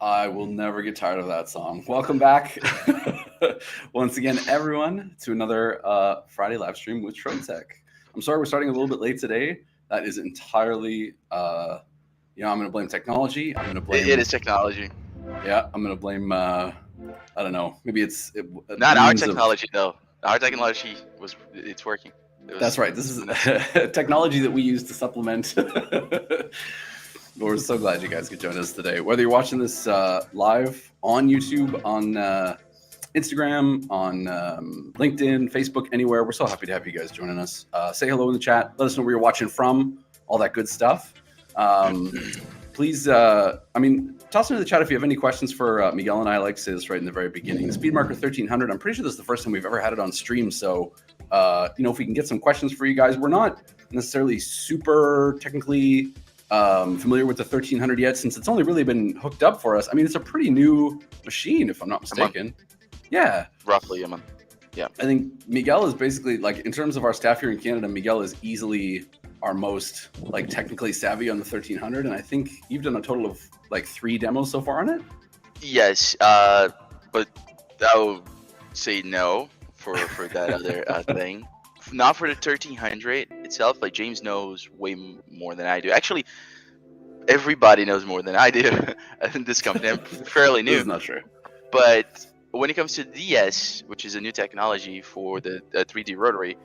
I will never get tired of that song. Welcome back once again, everyone, to another Friday live stream with Trotec. I'm sorry we're starting a little bit late today. That is entirely, I'm going to blame technology. I'm going to blame. It is technology. Yeah, I'm going to blame. I don't know. Maybe it's not our technology though. Our technology it's working. That's right. This is technology that we use to supplement. But we're so glad you guys could join us today. Whether you're watching this live on YouTube, on Instagram, on LinkedIn, Facebook, anywhere, we're so happy to have you guys joining us. Say hello in the chat. Let us know where you're watching from, all that good stuff. Please, toss into the chat if you have any questions for Miguel and I. Like to say this right in the very beginning. The SpeedMarker 1300, I'm pretty sure this is the first time we've ever had it on stream. So, if we can get some questions for you guys. We're not necessarily super technically familiar with the 1300 yet, since it's only really been hooked up for us. I mean, it's a pretty new machine, if I'm not mistaken. Yeah, roughly a month. Yeah, I think Miguel is basically, like, in terms of our staff here in Canada, Miguel is easily our most like technically savvy on the 1300, and I think you've done a total of like 3 demos so far on it. Yes, but I would say no for that other thing. Not for the 1300 itself. Like, James knows way more than I do. Actually, everybody knows more than I do in this company. I'm fairly new. This is not true. But when it comes to DS, which is a new technology for the 3D Rotary,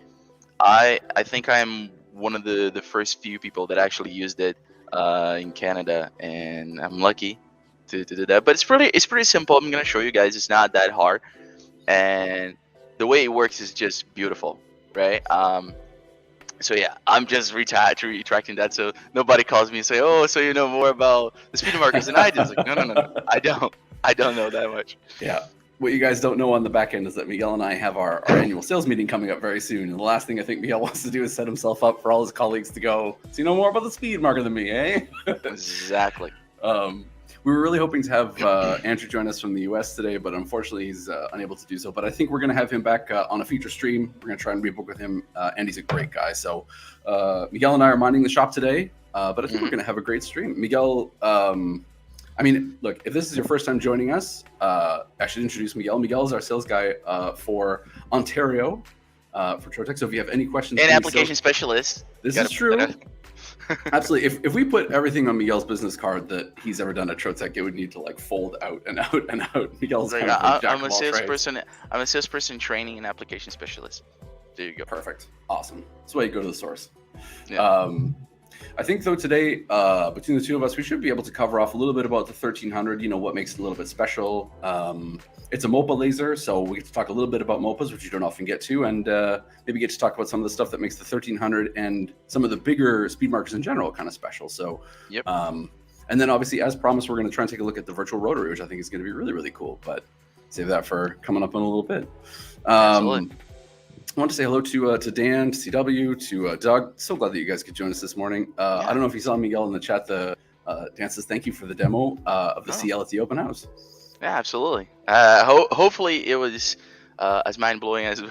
I think I'm one of the first few people that actually used it in Canada, and I'm lucky to do that. But it's pretty simple. I'm gonna show you guys. It's not that hard, and the way it works is just beautiful. Right. So yeah, I'm just retracting that so nobody calls me and say, "Oh, so you know more about the SpeedMarkers than I do." It's like, no, I don't know that much. Yeah. What you guys don't know on the back end is that Miguel and I have our annual sales meeting coming up very soon, and the last thing I think Miguel wants to do is set himself up for all his colleagues to go, "So you know more about the SpeedMarker than me, eh?" Exactly. We were really hoping to have Andrew join us from the US today, but unfortunately he's unable to do so. But I think we're going to have him back on a future stream. We're going to try and rebook with him. Andy's a great guy. So Miguel and I are minding the shop today, but I think we're going to have a great stream. Miguel, look, if this is your first time joining us, I should introduce Miguel. Miguel is our sales guy for Ontario for Trotec. So if you have any questions. And application specialist. This is true. Absolutely. If we put everything on Miguel's business card that he's ever done at Trotec, it would need to like fold out and out and out. Miguel's like, I'm a salesperson. I'm a salesperson training and application specialist. There you go. Perfect. Awesome. That's why you go to the source. Yeah. I think though today, between the two of us, we should be able to cover off a little bit about the 1300. What makes it a little bit special. It's a Mopa laser, so we get to talk a little bit about Mopas, which you don't often get to, and maybe get to talk about some of the stuff that makes the 1300 and some of the bigger SpeedMarkers in general kind of special. So, yep. And then obviously, as promised, we're going to try and take a look at the virtual rotary, which I think is going to be really, really cool. But save that for coming up in a little bit. Absolutely. I want to say hello to Dan, to CW, to Doug. So glad that you guys could join us this morning. I don't know if you saw Miguel in the chat. Dan says thank you for the demo of the CL at the open house. Yeah, absolutely. Hopefully it was as mind-blowing as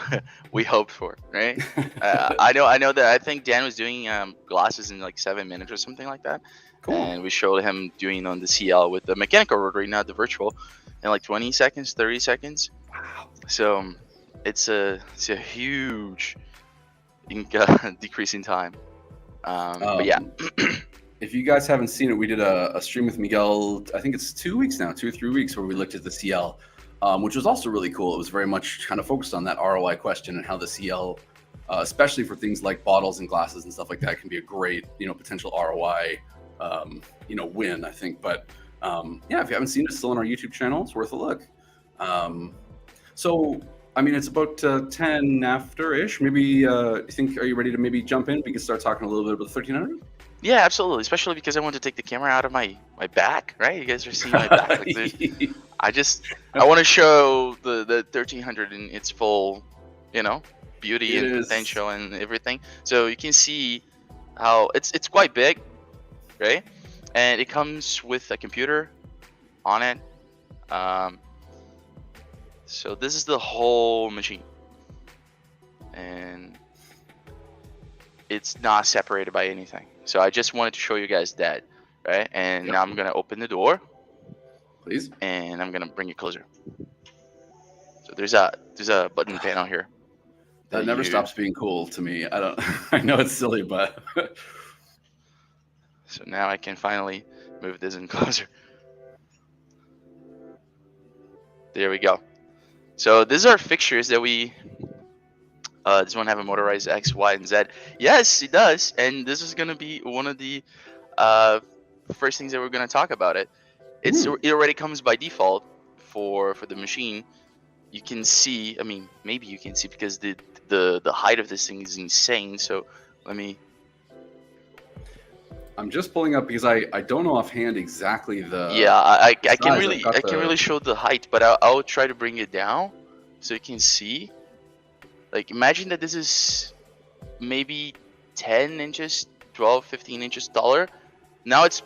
we hoped for, right? I know that I think Dan was doing glasses in like 7 minutes or something like that. Cool. And we showed him doing on the CL with the mechanical rotary, not the virtual, in like 20 seconds, 30 seconds. Wow. So it's a huge decrease in time. But yeah. If you guys haven't seen it, we did a stream with Miguel, I think it's 2 weeks now, 2 or 3 weeks, where we looked at the CL, which was also really cool. It was very much kind of focused on that ROI question and how the CL, especially for things like bottles and glasses and stuff like that, can be a great, potential ROI, win, I think. But if you haven't seen it, it's still on our YouTube channel. It's worth a look. It's about 10 after-ish. Maybe, are you ready to maybe jump in? We can start talking a little bit about the 1300? Yeah, absolutely. Especially because I want to take the camera out of my back, right? You guys are seeing my back. Like, I want to show the 1300 in its full, you know, beauty It and is. potential and everything. So you can see how it's quite big, right? And it comes with a computer on it. Um, so this is the whole machine, and it's not separated by anything. So I just wanted to show you guys that, right? And Yep. now I'm gonna open the door, Please. and I'm gonna bring it closer. So there's a button panel here That that never you. stops being cool to me. I don't. I know it's silly, but So now I can finally move this in closer. There we go. So these are fixtures that we. This one have a motorized X, Y, and Z. Yes, it does, and this is gonna be one of the uh, first things that we're gonna talk about. It already comes by default for the machine. You can see. I mean, maybe you can see because the height of this thing is insane. So let me. I'm just pulling up because I don't know offhand exactly the. Yeah, I can size. really show the height, but I'll try to bring it down so you can see. Like, imagine that this is maybe 10 inches, 12, 15 inches taller. Now it's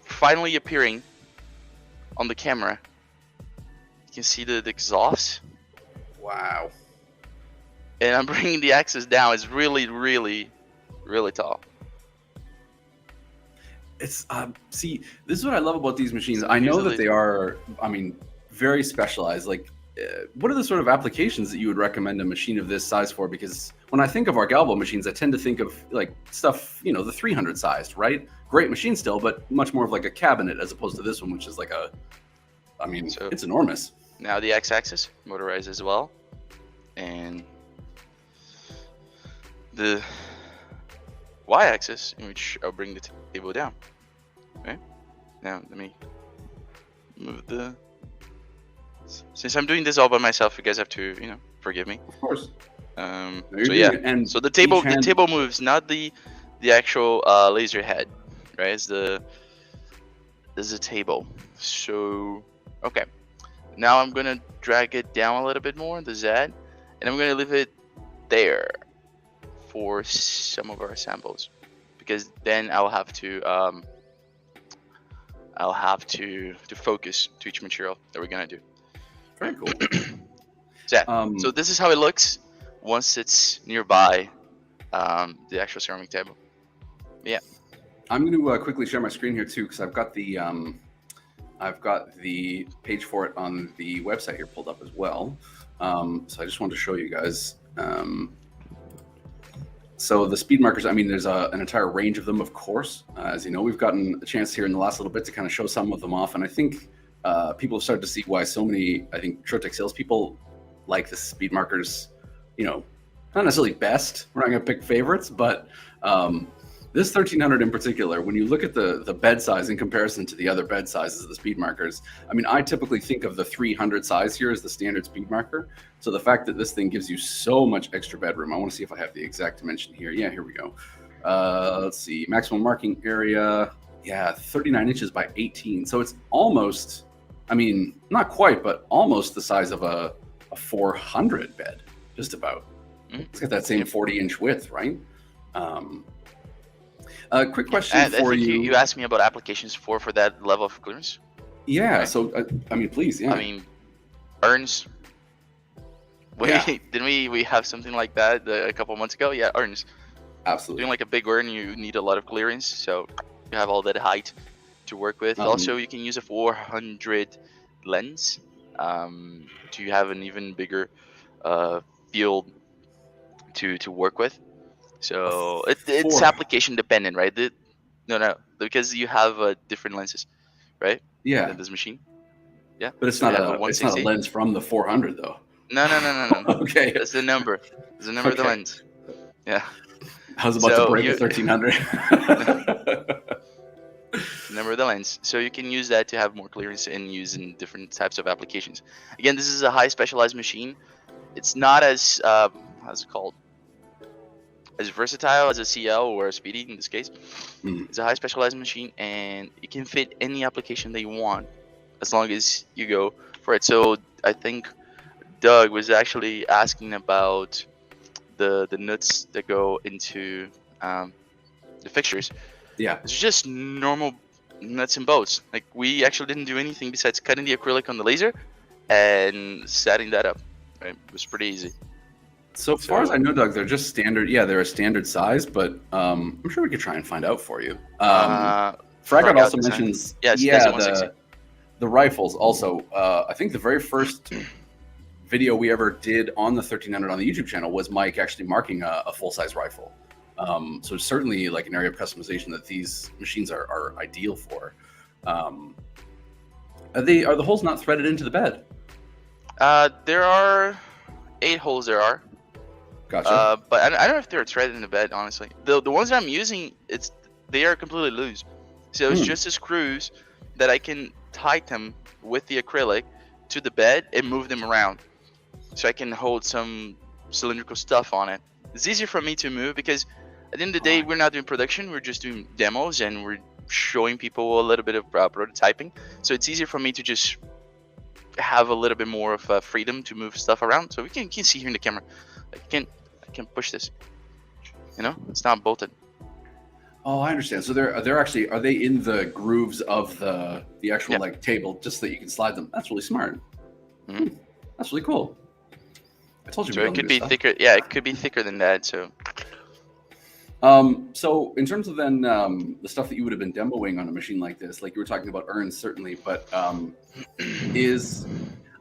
finally appearing on the camera. You can see the exhaust. Wow. And I'm bringing the axis down. It's really, really, really tall. It's see, this is what I love about these machines. So I know that usually- they are, I mean, very specialized. Like, what are the sort of applications that you would recommend a machine of this size for? Because when I think of our galvo machines, I tend to think of like stuff, you know, the 300 sized, right? Great machine still, but much more of like a cabinet as opposed to this one, which is like a, I mean, So- it's enormous. Now the x-axis motorized as well, and the y-axis, in which I'll bring the table down. Okay. Now let me move the. Since I'm doing this all by myself, you guys have to, you know, forgive me. Of course. So You're yeah, doing it, and so the table each hand- moves, not the actual laser head, right? It's the table. So okay, now I'm gonna drag it down a little bit more, the Z, and I'm gonna leave it there for some of our samples, because then I'll have to focus to each material that we're gonna do. Very cool. So this is how it looks once it's nearby the actual ceramic table. Yeah. I'm going to quickly share my screen here too, because I've got the page for it on the website here pulled up as well. So I just wanted to show you guys. So the SpeedMarkers, I mean, there's an entire range of them, of course. As you know, we've gotten a chance here in the last little bit to kind of show some of them off, and I think people have started to see why so many, I think, Trotec salespeople like the SpeedMarkers. You know, not necessarily best. We're not going to pick favorites, but this 1300 in particular, when you look at the bed size in comparison to the other bed sizes of the SpeedMarkers, I mean, I typically think of the 300 size here as the standard SpeedMarker. So the fact that this thing gives you so much extra bedroom, I want to see if I have the exact dimension here. Yeah, here we go. Let's see, maximum marking area. Yeah, 39 inches by 18. So it's almost, I mean, not quite, but almost the size of a 400 bed, just about. It's got that same 40-inch width, right? Quick question for you. You asked me about applications for that level of clearance. Yeah. Right. So I mean, please. Yeah. I mean, urns. Didn't we have something like that a couple months ago? Yeah, urns. Absolutely. Doing like a big urn, you need a lot of clearance, so you have all that height to work with. Also, you can use a 400 lens to have an even bigger field to work with. So it's application dependent, right? No, because you have different lenses, right? Yeah. In this machine. Yeah. But it's not a lens from the 400 though. No. Okay. That's the number. That's the number of the lens. Yeah. I was about to break the 1300. Number of the lens. So you can use that to have more clearance and use in different types of applications. Again, this is a high specialized machine. It's not as how's it called? as versatile as a CL or a Speedy in this case. Mm. It's a high specialized machine, and it can fit any application that you want as long as you go for it. So I think Doug was actually asking about the nuts that go into the fixtures. Yeah. It's just normal nuts and bolts. Like, we actually didn't do anything besides cutting the acrylic on the laser and setting that up. Right? It was pretty easy. So far as I know, Doug, they're just standard. Yeah, they're a standard size, but I'm sure we could try and find out for you. Fragout also mentions the rifles. Also, I think the very first video we ever did on the 1300 on the YouTube channel was Mike actually marking a full-size rifle. So it's certainly like an area of customization that these machines are ideal for. Are the holes not threaded into the bed? There are 8 holes. There are. Gotcha. But I don't know if they're threaded in the bed, honestly. The ones that I'm using, they are completely loose. So it's just the screws that I can tighten with the acrylic to the bed and move them around, so I can hold some cylindrical stuff on it. It's easier for me to move because at the end of the day, we're not doing production. We're just doing demos, and we're showing people a little bit of prototyping. So it's easier for me to just have a little bit more of freedom to move stuff around. So you can see here in the camera, I can push this. You know, it's not bolted. Oh, I understand. So they're actually, are they in the grooves of the actual like table, just so that you can slide them? That's really smart. Mm-hmm. That's really cool. I told you. So it could be thicker. Yeah, it could be thicker than that. So. So in terms of then the stuff that you would have been demoing on a machine like this, like you were talking about urns, certainly, but is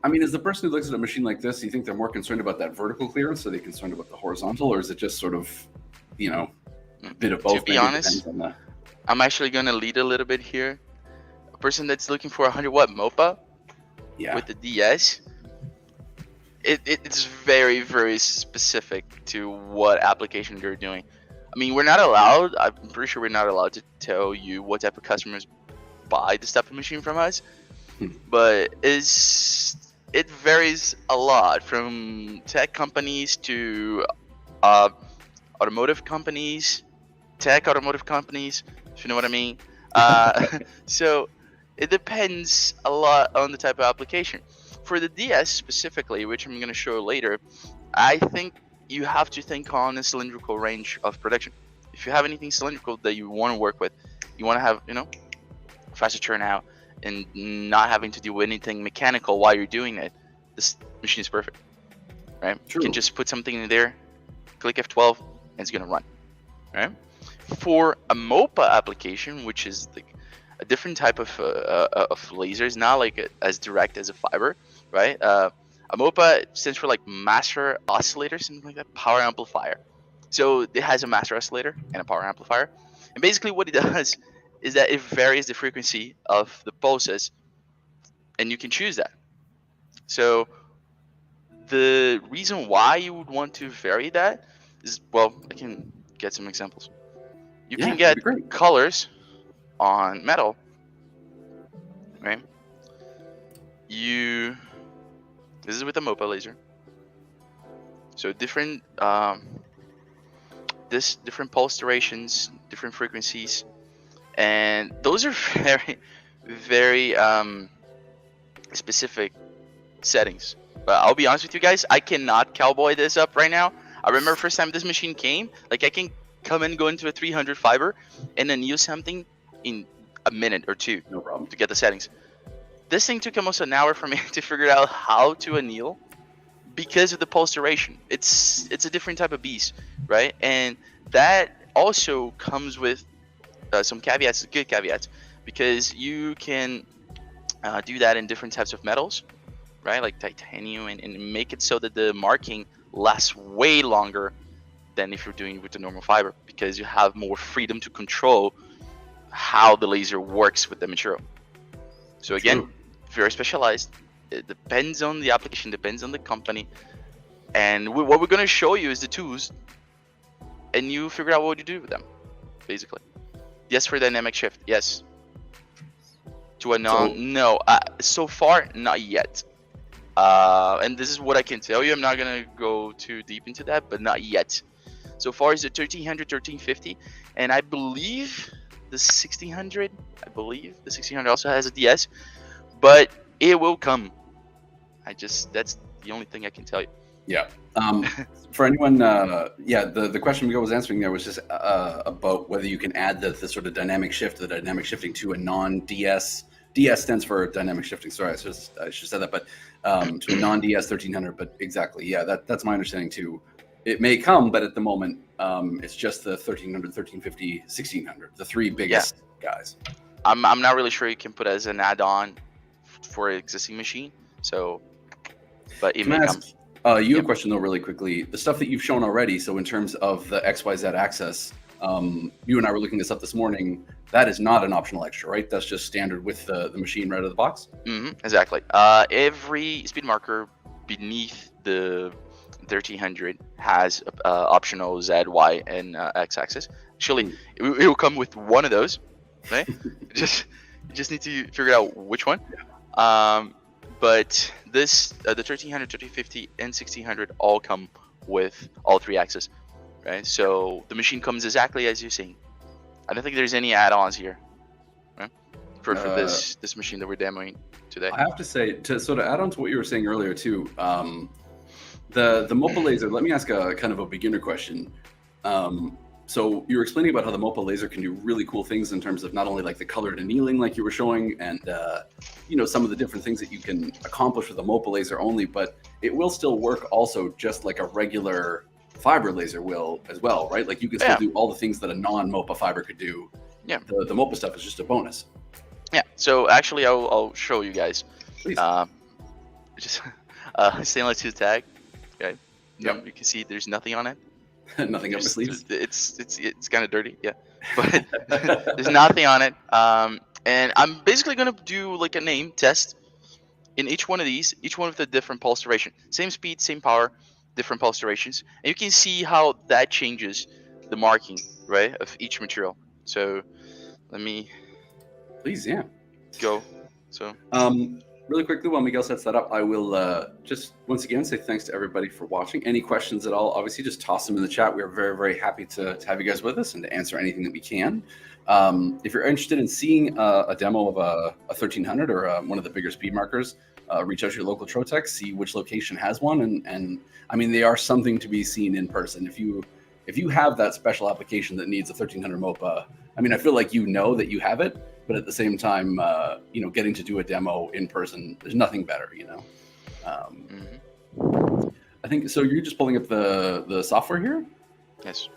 the person who looks at a machine like this, do you think they're more concerned about that vertical clearance, or are they concerned about the horizontal, or is it just sort of, a bit of both? To be honest, I'm actually going to lead a little bit here. A person that's looking for a 100-watt Mopa with the DS, it's very, very specific to what application they're doing. I mean, we're not allowed, I'm pretty sure we're not allowed to tell you what type of customers buy this type of machine from us, but it varies a lot, from tech companies to automotive companies, tech automotive companies, if you know what I mean. So it depends a lot on the type of application. For the DS specifically, which I'm going to show later, I think you have to think on a cylindrical range of production. If you have anything cylindrical that you want to work with, you want to have, faster turnout and not having to do anything mechanical while you're doing it, this machine is perfect, right? True. You can just put something in there, click F12, and it's going to run, right? For a Mopa application, which is like a different type of lasers, not like as direct as a fiber, right? A Mopa stands for like master oscillator, something like that, power amplifier. So it has a master oscillator and a power amplifier. And basically what it does is that it varies the frequency of the pulses, and you can choose that. So the reason why you would want to vary that is, well, I can get some examples. You can get colors on metal, right? This is with a Mopa laser. So different different pulse durations, different frequencies, and those are very, very specific settings. But I'll be honest with you guys, I cannot cowboy this up right now. I remember the first time this machine came, like I can come and go into a 300 fiber and then use something in a minute or two, no problem, to get the settings. This thing took almost an hour for me to figure out how to anneal because of the pulse duration. It's a different type of beast, right? And that also comes with some caveats, good caveats, because you can do that in different types of metals, right? Like titanium, and make it so that the marking lasts way longer than if you're doing it with the normal fiber, because you have more freedom to control how the laser works with the material. So again, very specialized. It depends on the application, depends on the company, and what we're going to show you is the tools, and you figure out what you do with them, basically. Yes, for dynamic shift, yes. To a no, so far not yet. And this is what I can tell you. I'm not going to go too deep into that, but not yet. so far is the 1300, 1350, and I believe the 1600. I believe the 1600 also has a DS, but it will come. That's the only thing I can tell you. Yeah. For anyone, the question Miguel was answering there was just about whether you can add the sort of dynamic shifting to a non-DS. DS stands for dynamic shifting. Sorry, I should have said that, but to a non-DS 1300. But exactly, yeah, that's my understanding too. It may come, but at the moment, it's just the 1300, 1350, 1600, the three biggest guys. I'm not really sure you can put it as an add-on for an existing machine. So, but it may come. You a question though, really quickly. The stuff that you've shown already. So in terms of the XYZ access, you and I were looking this up this morning. That is not an optional extra, right? That's just standard with the machine right out of the box. Exactly. Every SpeedMarker beneath the 1300 has optional Z, Y, and X axis. Actually, it will come with one of those. Right? you just need to figure out which one. But this, the 1300, 1350, and 1600 all come with all three axes, right? So the machine comes exactly as you're saying. I don't think there's any add-ons here, right? For this machine that we're demoing today. I have to say, to sort of add on to what you were saying earlier too, the Mopa laser. Let me ask a kind of a beginner question. So you were explaining about how the Mopa laser can do really cool things in terms of not only like the colored annealing like you were showing and some of the different things that you can accomplish with a Mopa laser only, but it will still work also just like a regular fiber laser will as well, right? Like you can still do all the things that a non-Mopa fiber could do. Yeah. The Mopa stuff is just a bonus. Yeah. So actually I'll show you guys. Please. Just stainless steel tag. Okay. Yep. You can see there's nothing on it. Nothing up my sleeves. It's kind of dirty, yeah, but there's nothing on it. And I'm basically gonna do like a name test in each one of these, each one with a different pulse duration, same speed, same power, different pulse durations, and you can see how that changes the marking, right, of each material. So let me, please, yeah, go. So really quickly, while Miguel sets that up, I will just once again say thanks to everybody for watching. Any questions at all, obviously, just toss them in the chat. We are very, very happy to have you guys with us and to answer anything that we can. If you're interested in seeing a demo of a 1300 or one of the bigger SpeedMarkers, reach out to your local Trotec, see which location has one. And I mean, they are something to be seen in person. If you have that special application that needs a 1300 Mopa, I mean, I feel like you know that you have it. But at the same time, getting to do a demo in person, there's nothing better, I think so. You're just pulling up the software here. Yes.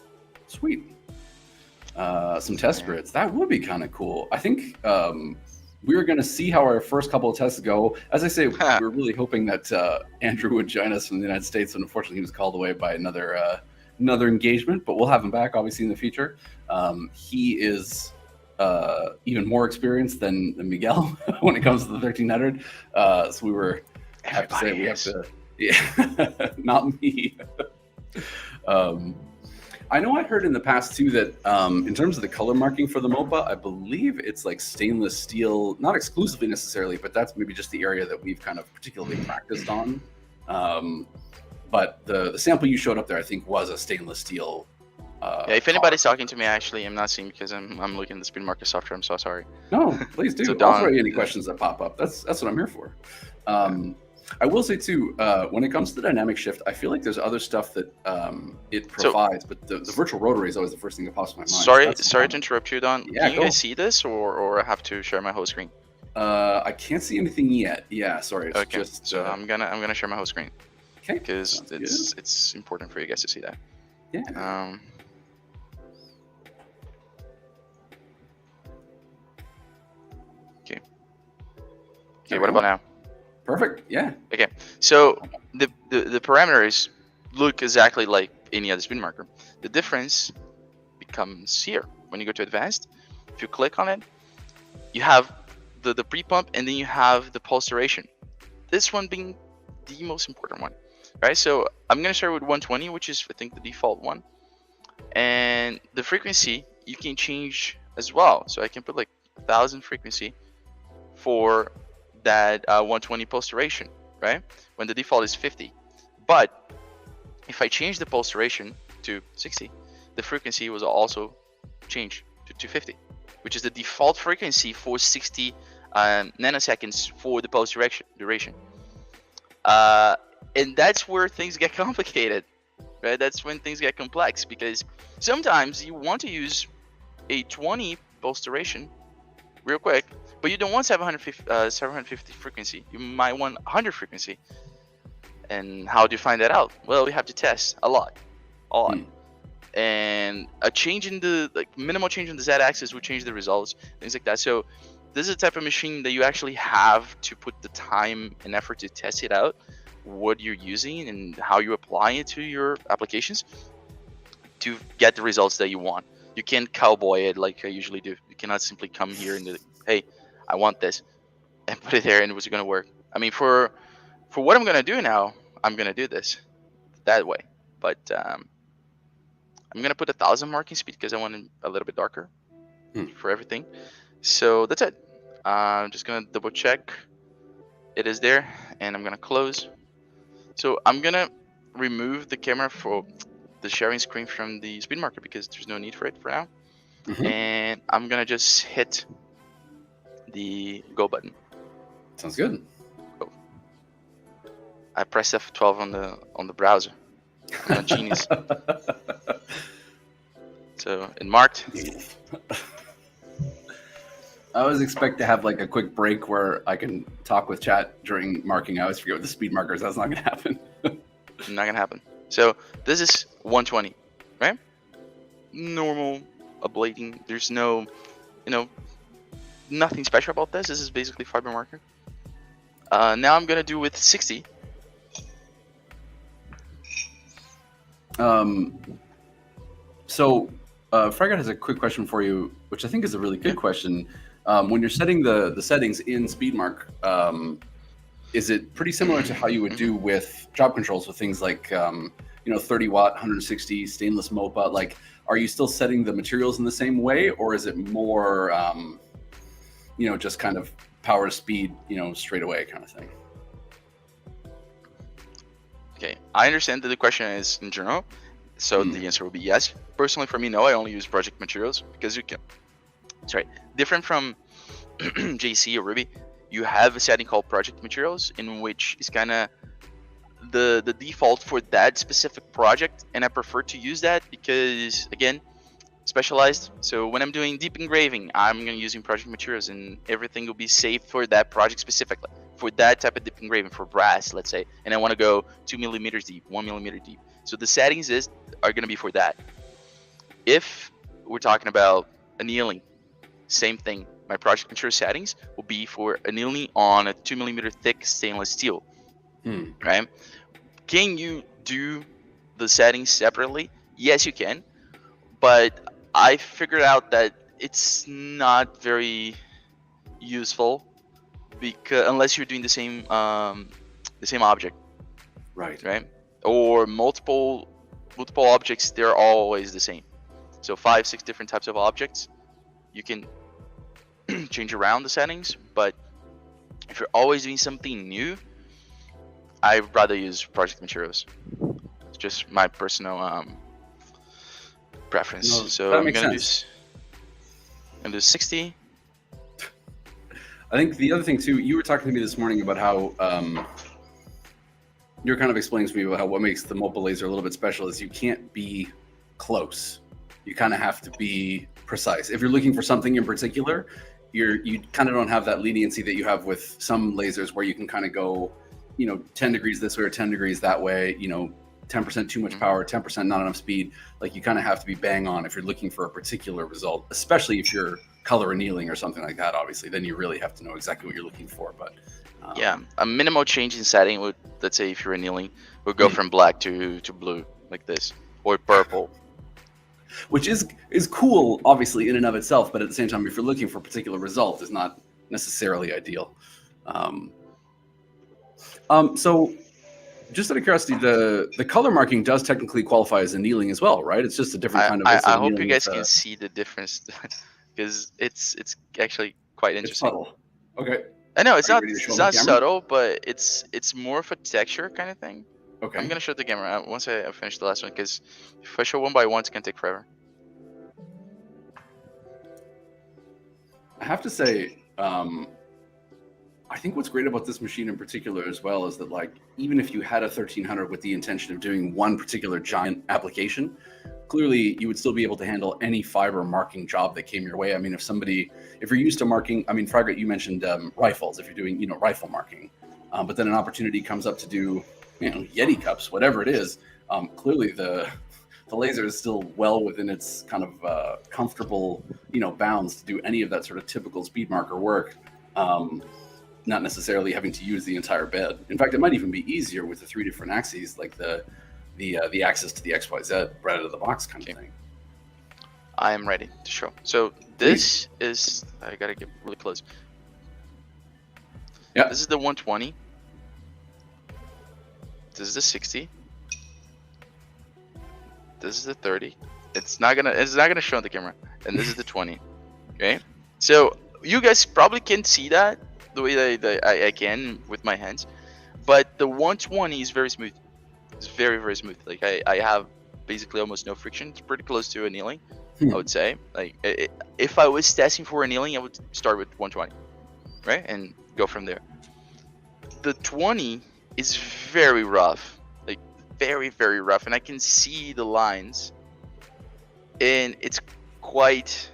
Sweet. Some test grids. That would be kind of cool. I think we're going to see how our first couple of tests go. As I say, we're really hoping that Andrew would join us from the United States, and unfortunately, he was called away by another engagement. But we'll have him back, obviously, in the future. He is even more experienced than Miguel when it comes to the 1300. So we were have to say we have to, yeah, not me. I know I heard in the past too that in terms of the color marking for the Mopa, I believe it's like stainless steel, not exclusively necessarily, but that's maybe just the area that we've kind of particularly practiced on. But the sample you showed up there, I think, was a stainless steel. Yeah, if anybody's talking to me, actually, I'm not seeing because I'm looking at the SpeedMarker software. I'm so sorry. No, please do. So I'll throw you any questions that pop up. That's what I'm here for. I will say too, when it comes to the dynamic shift, I feel like there's other stuff that it provides, but the virtual rotary is always the first thing that pops in my mind. Sorry to interrupt you, Don. Yeah, can you guys see this, or I have to share my whole screen? I can't see anything yet. Yeah, sorry. It's okay, just, so I'm gonna share my whole screen. Okay. Because it's important for you guys to see that. Yeah. Okay, what about now? Perfect. Yeah. Okay, so the parameters look exactly like any other SpeedMarker. The difference becomes here when you go to advanced. If you click on it, you have the pre-pump, and then you have the pulse duration. This one being the most important one, right? So I'm gonna start with 120, which is I think the default one, and the frequency you can change as well. So I can put like 1000 frequency for that 120 pulse duration, right? When the default is 50. But if I change the pulse duration, to 60, the frequency was also changed to 250, which is the default frequency for 60 nanoseconds for the post duration. And that's where things get complicated, right? That's when things get complex, because sometimes you want to use a 20 post duration real quick, but you don't want 750 frequency. You might want 100 frequency. And how do you find that out? Well, we have to test a lot. And a change in the minimal change in the z-axis will change the results, things like that. So this is a type of machine that you actually have to put the time and effort to test it out, what you're using and how you apply it to your applications to get the results that you want. You can't cowboy it like I usually do. You cannot simply come here and hey, I want this, and put it there and it was going to work. I mean, for what I'm going to do now, I'm going to do this that way. But I'm going to put 1,000 marking speed because I want it a little bit darker for everything. So that's it. I'm just going to double check. It is there, and I'm going to close. So I'm going to remove the camera for the sharing screen from the SpeedMarker because there's no need for it for now. And I'm going to just hit the go button. Sounds good. Go. I pressed F12 on the browser. I'm a genius. So it marked. I always expect to have like a quick break where I can talk with chat during marking. I always forget what the speed marker is. That's not going to happen. Not going to happen. So this is 120, right? Normal ablating. There's no, nothing special about this. This is basically fiber marker. Now I'm going to do with 60. So Fragat has a quick question for you, which I think is a really good question. When you're setting the settings in SpeedMark, is it pretty similar to how you would do with job controls with things like 30 watt, 160 stainless Mopa? Like, are you still setting the materials in the same way, or is it more just kind of power to speed, straight away kind of thing? Okay, I understand that the question is in general, so the answer will be yes. Personally, for me, no. I only use project materials because you can. Sorry, different from JC or Ruby, you have a setting called project materials, in which is kind of the default for that specific project, and I prefer to use that because, again, specialized. So when I'm doing deep engraving, I'm going to be using project materials, and everything will be saved for that project specifically, for that type of deep engraving, for brass, let's say, and I want to go 2 millimeters deep, 1 millimeter deep. So the settings are going to be for that. If we're talking about annealing, same thing. My project material settings will be for annealing on a 2 millimeter thick stainless steel. Right? Can you do the settings separately? Yes, you can. But I figured out that it's not very useful because unless you're doing the same object. Right? Or multiple objects, they're always the same. So 5-6 different types of objects, you can change around the settings. But if you're always doing something new, I'd rather use project materials. It's just my personal preference. No, so I'm gonna do 60. I think the other thing too, you were talking to me this morning about how you're kind of explaining to me about how what makes the Mopa laser a little bit special is you can't be close. You kind of have to be precise. If you're looking for something in particular, you kind of don't have that leniency that you have with some lasers where you can kind of go 10 degrees this way or 10 degrees that way, 10% too much power, 10% not enough speed. Like, you kind of have to be bang on if you're looking for a particular result, especially if you're color annealing or something like that, obviously, then you really have to know exactly what you're looking for. But yeah, a minimal change in setting would, let's say if you're annealing, would go from black to blue like this, or purple. Which is cool, obviously, in and of itself, but at the same time, if you're looking for a particular result, is not necessarily ideal. So just out of curiosity, the color marking does technically qualify as annealing as well, right? It's just a different kind of. I hope you guys can see the difference because it's actually quite interesting. It's subtle. Okay. I know it's not subtle, but it's more of a texture kind of thing. Okay. I'm gonna show the camera once I finish the last one, because if I show one by one, it's gonna take forever. I have to say, I think what's great about this machine in particular as well is that, like, even if you had a 1300 with the intention of doing one particular giant application, clearly you would still be able to handle any fiber marking job that came your way. I mean, if you're used to marking, I mean, Fragret, you mentioned rifles, if you're doing, rifle marking, but then an opportunity comes up to do, Yeti cups, whatever it is, clearly the laser is still well within its kind of comfortable, bounds to do any of that sort of typical SpeedMarker work. Not necessarily having to use the entire bed. In fact, it might even be easier with the 3 different axes, like the axis to the XYZ right out of the box kind of thing. I am ready to show. So this is, I gotta get really close. Yeah. This is the 120. This is the 60. This is the 30. It's not gonna show on the camera. And this is the 20. Okay. So you guys probably can't see that the way that I can with my hands, but the 120 is very smooth. It's very, very smooth. Like I have basically almost no friction. It's pretty close to annealing, I would say. Like if I was testing for annealing, I would start with 120, right, and go from there. The 20 is very rough, like very, very rough, and I can see the lines, and it's quite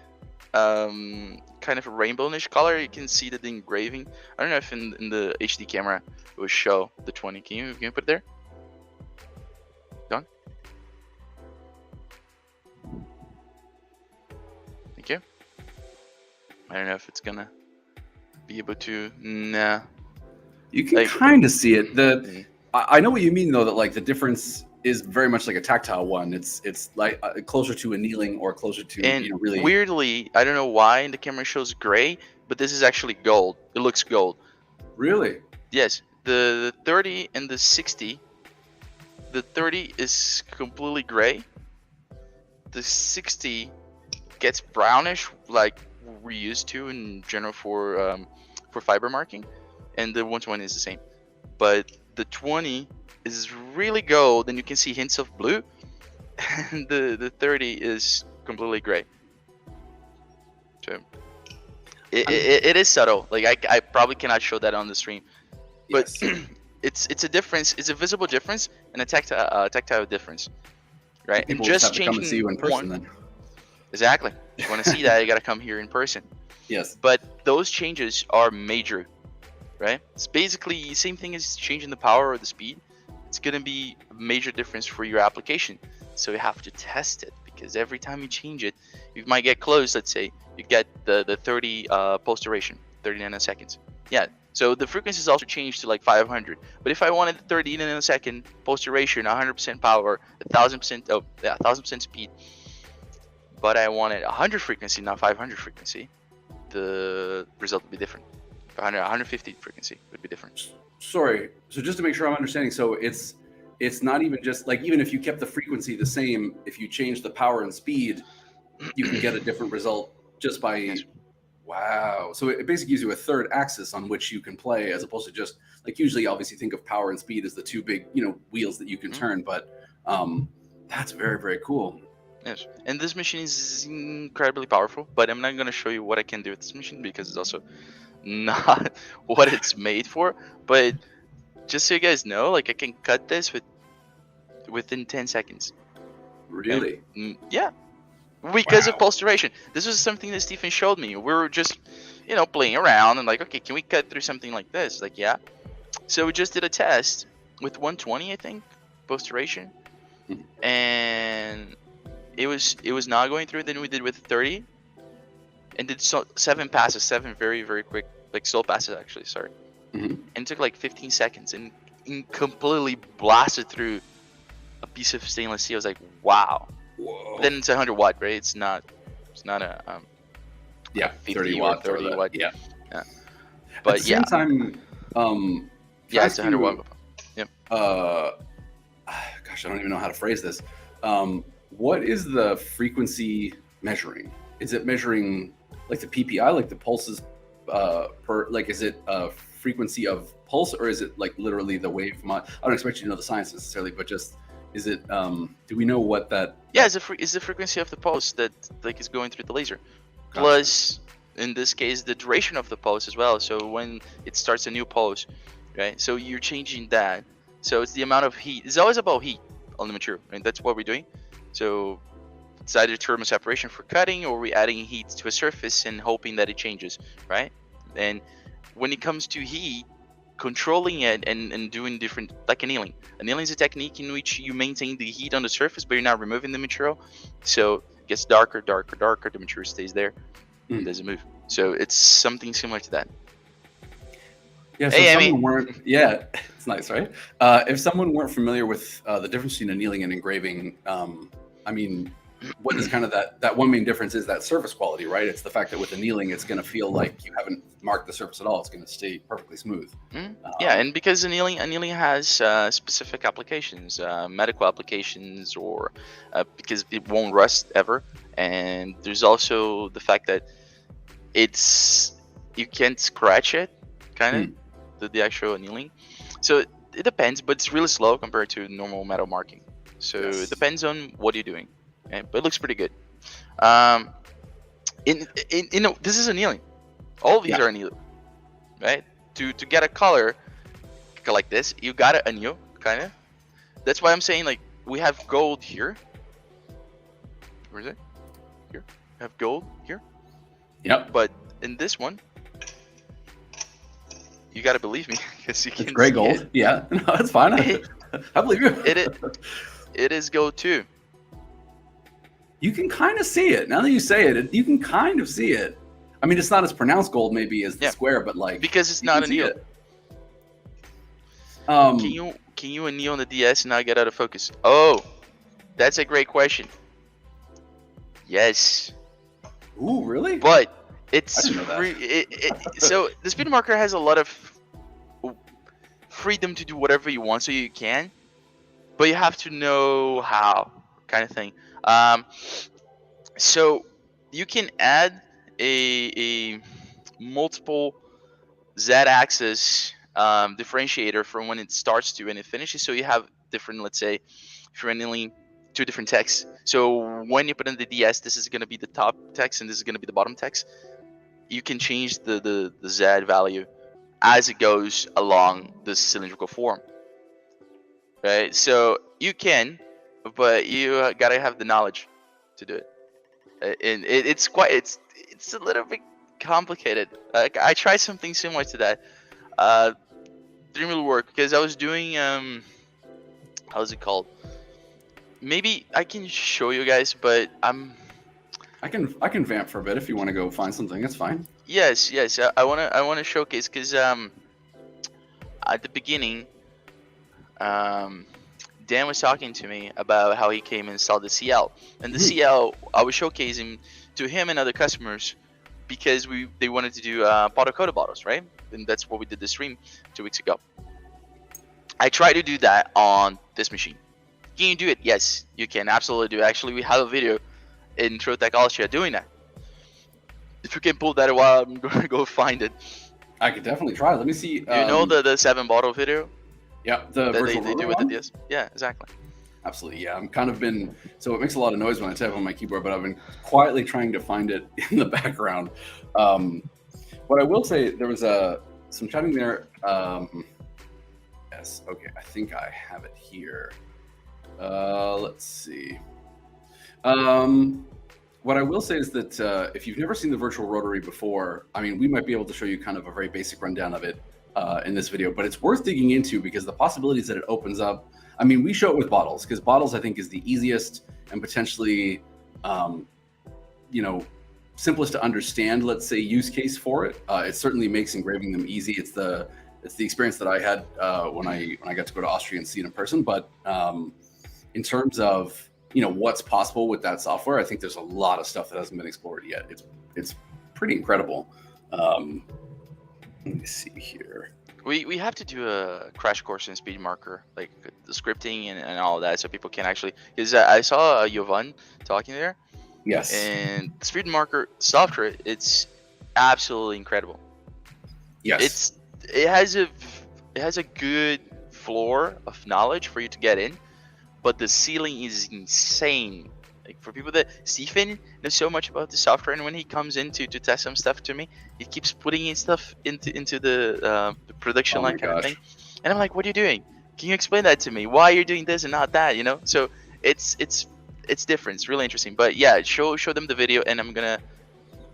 kind of a rainbowish color. You can see that the engraving. I don't know if in the HD camera it will show the 20. Can you put it there? Done. Thank you. I don't know if it's gonna be able to. Nah. You can kind of see it. I know what you mean though. That like the difference is very much like a tactile one. It's like closer to annealing or closer to really. Weirdly, I don't know why in the camera it shows gray, but this is actually gold. It looks gold. Really? Yes. The 30 and the 60. The 30 is completely gray. The 60 gets brownish, like we're used to in general for fiber marking, and the 120 is the same. But the 20 is really gold, and you can see hints of blue, and the 30 is completely gray. So it is subtle. Like I probably cannot show that on the stream, but yes. it's a difference. It's a visible difference and a tactile difference, right? People and just have to come and see you in person then. Exactly. If you want to see that, you gotta come here in person. Yes. But those changes are major, right? It's basically the same thing as changing the power or the speed. It's gonna be a major difference for your application. So you have to test it, because every time you change it, you might get close. Let's say you get the 30 pulse duration, 30 nanoseconds. Yeah. So the frequency is also changed to like 500. But if I wanted 30 nanosecond pulse duration, 100% power, 1,000% speed, but I wanted 100 frequency, not 500 frequency, the result would be different. 150 frequency would be different. Sorry. So just to make sure I'm understanding, so it's not even just like, even if you kept the frequency the same, if you change the power and speed, you can get a different result just by. Yes. Wow. So it basically gives you a third axis on which you can play, as opposed to just like, usually obviously think of power and speed as the two big, wheels that you can turn, but that's very, very cool. Yes, and this machine is incredibly powerful, but I'm not going to show you what I can do with this machine, because it's also not what it's made for. But just so you guys know, like, I can cut this within 10 seconds. Really? And, yeah, because of pulse duration. This was something that Stephen showed me. We were just, playing around and like, okay, can we cut through something like this? Like, yeah. So we just did a test with 120, I think, pulse duration, and it was not going through. Then we did with 30, and did 7 passes, 7 very, very quick, like slow passes actually. Sorry, and it took like 15 seconds, and completely blasted through a piece of stainless steel. I was like, wow. Whoa. Then it's 100 watt, right? It's not a 30 watt, 30 watt. Yeah. But at the same time, it's 100 watt. Yep. Gosh, I don't even know how to phrase this. What is the frequency measuring? Is it measuring like the PPI, like the pulses per? Like, is it frequency of pulse, or is it like literally the wave? I don't expect you to know the science necessarily, but just is it? Do we know what that? Yeah, it's the frequency of the pulse that like is going through the laser. Gotcha. Plus, in this case, the duration of the pulse as well. So when it starts a new pulse, right? So you're changing that. So it's the amount of heat. It's always about heat on the material, and that's what we're doing. So it's either thermal separation for cutting, or we're adding heat to a surface and hoping that it changes, right? And when it comes to heat, controlling it and doing different, like annealing. Annealing is a technique in which you maintain the heat on the surface, but you're not removing the material. So it gets darker, darker, darker. The material stays there. It doesn't move. So it's something similar to that. Yeah, so if someone weren't, yeah, it's nice, right? If someone weren't familiar with the difference between annealing and engraving, I mean, what is kind of that one main difference is that surface quality, right? It's the fact that with annealing, it's going to feel like you haven't marked the surface at all. It's going to stay perfectly smooth. Yeah, and because annealing has specific applications, medical applications, or because it won't rust ever. And there's also the fact that you can't scratch it, kind of, the actual annealing. So it depends, but it's really slow compared to normal metal marking. So it depends on what you're doing. Okay? But it looks pretty good. This is annealing. All of these are annealing, right? To get a color like this, you gotta anneal, kind of. That's why I'm saying, like, we have gold here. Where is it? Here. We have gold here. Yep. But in this one, you gotta believe me, because you can. It's gray gold. It. Yeah, no, that's fine. I believe you. It is gold too. You can kind of see it now that you say it. You can kind of see it. I mean, it's not as pronounced gold maybe as the square, but like because it's not annealed. Can you anneal on the DS and not get out of focus? Oh, that's a great question. Yes. Ooh, really? But it's free. So the SpeedMarker has a lot of freedom to do whatever you want, so you can, but you have to know how, kind of thing. So you can add a multiple z-axis differentiator from when it starts to when it finishes. So you have different, let's say, if you're annealing two different texts. So when you put in the DS, this is going to be the top text and this is going to be the bottom text. You can change the Z value as it goes along the cylindrical form, right? So you can, but you gotta have the knowledge to do it. And it's a little bit complicated. I tried something similar to that. Didn't really work because I was doing how's it called? Maybe I can show you guys, but I can vamp for a bit if you want to go find something. That's fine. Yes. I wanna showcase because at the beginning, Dan was talking to me about how he came and installed the CL, and the CL I was showcasing to him and other customers because they wanted to do powder coated bottles, right? And that's what we did the stream 2 weeks ago. I tried to do that on this machine. Can you do it? Yes, you can absolutely do it. Actually, we have a video in Trotec Austria doing that. If you can pull that a while, I'm gonna go find it. I could definitely try. Let me see. Do you know the 7 bottle video? Yeah, the virtual they do with the DS. Yeah, exactly. Absolutely, yeah. I'm kind of been so it makes a lot of noise when I type on my keyboard, but I've been quietly trying to find it in the background. What I will say, there was some chatting there. Yes, okay, I think I have it here. Let's see. What I will say is that if you've never seen the virtual rotary before, I mean, we might be able to show you kind of a very basic rundown of it in this video, but it's worth digging into because the possibilities that it opens up. I mean, we show it with bottles because bottles, I think, is the easiest and potentially, simplest to understand, let's say, use case for it. It certainly makes engraving them easy. It's the experience that I had when I got to go to Austria and see it in person. But in terms of what's possible with that software, I think there's a lot of stuff that hasn't been explored yet. It's pretty incredible. Let me see here. We have to do a crash course in SpeedMarker, like the scripting and all of that, so people can actually. Because I saw Jovan talking there. Yes. And SpeedMarker software, it's absolutely incredible. Yes. it has a good floor of knowledge for you to get in, but the ceiling is insane. Like for people that Stephen knows so much about the software, and when he comes in to test some stuff to me, he keeps putting in stuff into the production Oh my line kind of gosh. thing, and I'm like, what are you doing? Can you explain that to me? Why you're doing this and not that? You know? So it's different. It's really interesting. But yeah, show them the video, and I'm gonna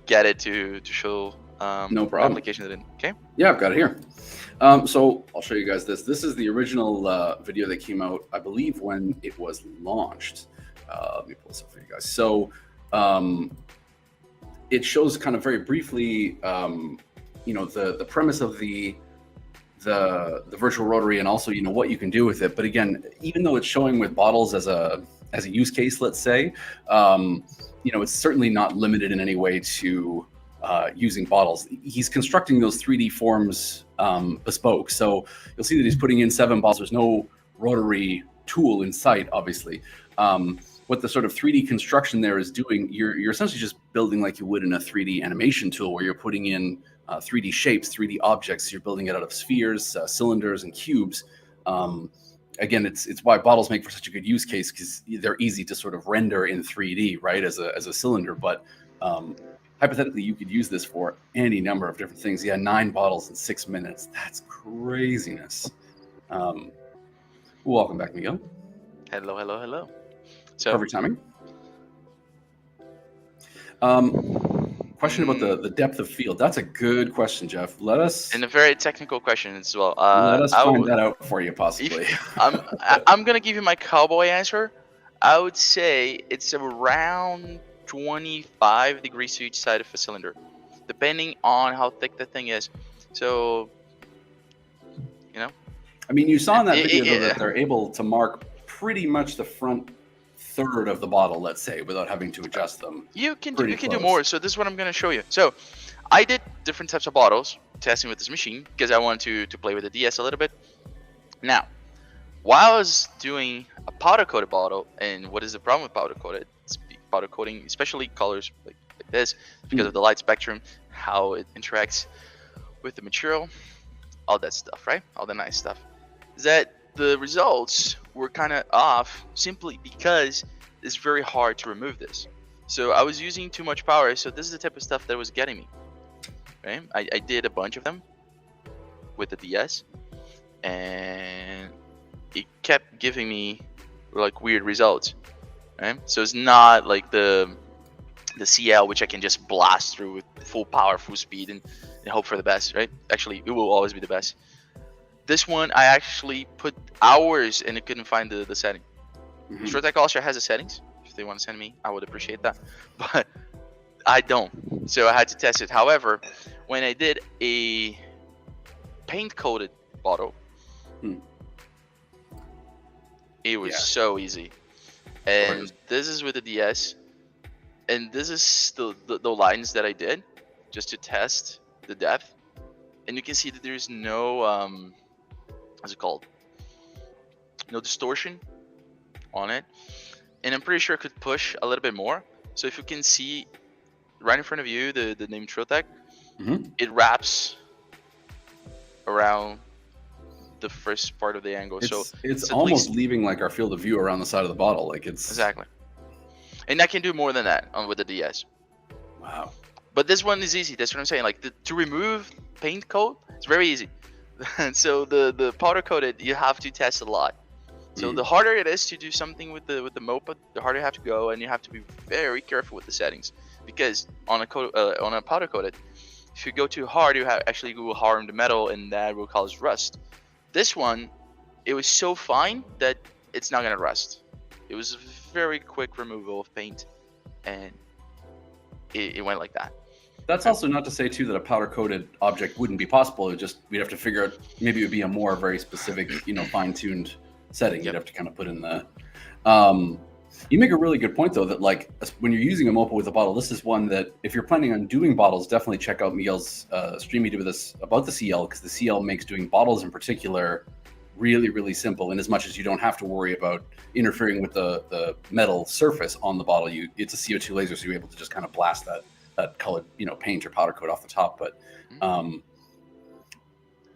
get it to show No the problem. application that in. Okay. Yeah, I've got it here. So I'll show you guys this. This is the original video that came out, I believe, when it was launched. Let me pull this up for you guys. So it shows kind of very briefly, the premise of the virtual rotary, and also what you can do with it. But again, even though it's showing with bottles as a use case, let's say, it's certainly not limited in any way to using bottles. He's constructing those 3D forms bespoke. So you'll see that he's putting in 7 bottles. There's no rotary tool in sight, obviously. What the sort of 3D construction there is doing, you're essentially just building like you would in a 3D animation tool, where you're putting in 3D shapes, 3D objects. You're building it out of spheres, cylinders, and cubes. Again, it's why bottles make for such a good use case, because they're easy to sort of render in 3D, right, as a cylinder. But hypothetically, you could use this for any number of different things. Yeah, 9 bottles in 6 minutes. That's craziness. Welcome back, Miguel. Hello. So Perfect timing. Question about the depth of field. That's a good question, Jeff. and a very technical question as well. Let us find that out for you, possibly. I'm gonna give you my cowboy answer. I would say it's around 25 degrees to each side of a cylinder, depending on how thick the thing is. So, I mean, you saw in that video though, that they're able to mark pretty much the front third of the bottle, let's say, without having to adjust them. You can do more. So this is what I'm gonna show you. So I did different types of bottles testing with this machine because I wanted to play with the DS a little bit. Now, while I was doing a powder coated bottle, and what is the problem with powder coated? Powder coating, especially colors like this, because of the light spectrum, how it interacts with the material, all that stuff, right? All the nice stuff. Is that the results were kind of off simply because it's very hard to remove this. So I was using too much power. So this is the type of stuff that was getting me. Right? I did a bunch of them with the DS, and it kept giving me like weird results. Right? So it's not like the CL, which I can just blast through with full power, full speed, and hope for the best. Right? Actually, it will always be the best. This one, I actually put hours and it couldn't find the setting. Trotec also has the settings. If they want to send me, I would appreciate that. But I don't. So I had to test it. However, when I did a paint-coated bottle, it was so easy. And this is with the DS. And this is the lines that I did just to test the depth. And you can see that there's no... what's it called? No distortion on it, and I'm pretty sure I could push a little bit more. So if you can see right in front of you the name Trotec, it wraps around the first part of the angle. It's almost leaving like our field of view around the side of the bottle, like it's exactly. And I can do more than that with the DS. Wow. But this one is easy. That's what I'm saying. Like to remove paint coat, it's very easy. So the powder coated, you have to test a lot. So the harder it is to do something with the Mopa, the harder you have to go, and you have to be very careful with the settings, because on a powder coated, if you go too hard, you actually will harm the metal, and that will cause rust. This one, it was so fine that it's not gonna rust. It was a very quick removal of paint, and it went like that. That's also not to say too that a powder coated object wouldn't be possible. We'd have to figure out, maybe it would be a more very specific, fine tuned setting. You'd have to kind of put in the. You make a really good point though, that like when you're using a Mopa with a bottle, this is one that if you're planning on doing bottles, definitely check out Miguel's stream he did with us about the CL, because the CL makes doing bottles in particular really, really simple. And as much as you don't have to worry about interfering with the metal surface on the bottle, it's a CO2 laser, so you're able to just kind of blast that colored paint or powder coat off the top. But